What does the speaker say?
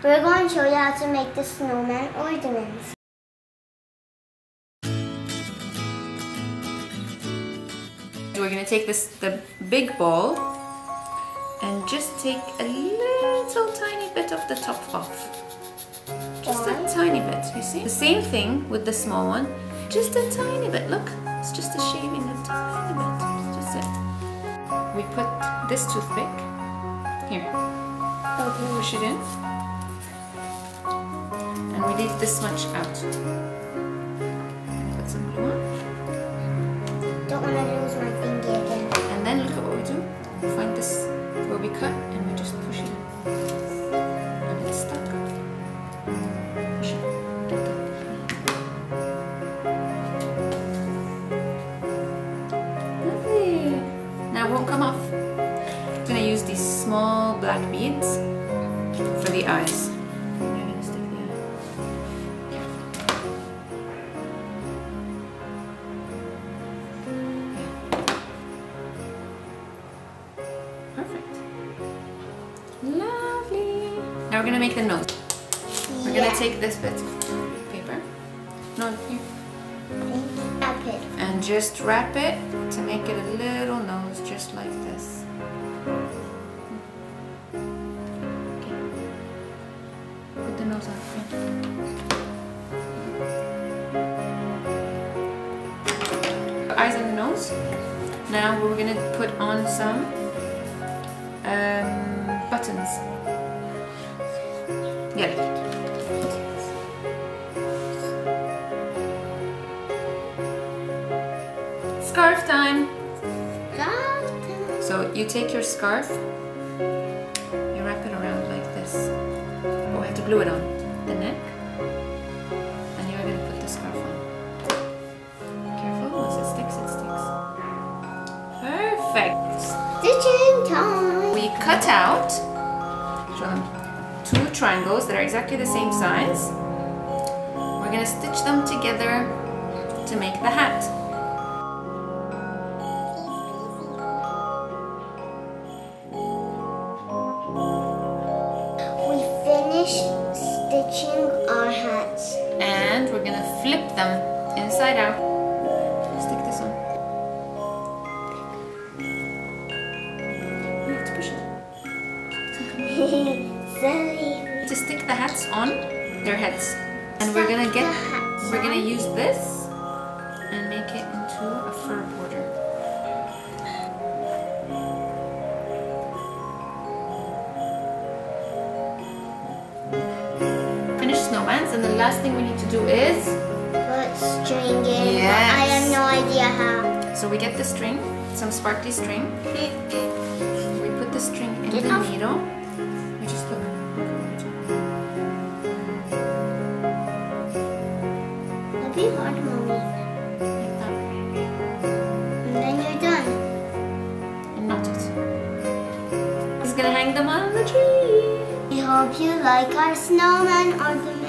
We're going to show you how to make the snowman ornaments. We're going to take the big ball and just take a little tiny bit of the top off. Just a tiny bit, you see? The same thing with the small one, just a tiny bit. Look, it's just a shaving, a tiny bit. Just it. We put this toothpick here. Okay. Push it in. And we leave this much out. Put some glue on. Don't want to lose my finger again. And then look at what we do. We find this where we cut and we just push it in. And it's stuck. Push it. Get that. Lovely. Now it won't come off. I'm going to use these small black beads for the eyes. Perfect. Lovely. Now we're going to make the nose. We're going to take this bit of paper. No, here. Wrap it. And just wrap it to make it a little nose, just like this. Okay. Put the nose on. Eyes and the nose. Now we're going to put on some buttons. Yeah. Scarf time. So you take your scarf, you wrap it around like this. Oh, we have to glue it on the neck, and you're going to put the scarf on. Careful, once it sticks, it sticks. Perfect. Stitching time. We cut out, show them, 2 triangles that are exactly the same size. We're going to stitch them together to make the hat. We finished stitching our hats. And we're going to flip them inside out. Stick this on. You have to push it. Silly. To stick the hats on their heads. And we're gonna use this and make it into a fur border. Finish snowmans, and the last thing we need to do is put string in. Yes. But I have no idea how. So we get the string, some sparkly string. We put the string in the needle. We just look. That'd be hard, Mommy. Like that. And then you're done. And knot it. He's gonna hang them on the tree. We hope you like our snowman ornament.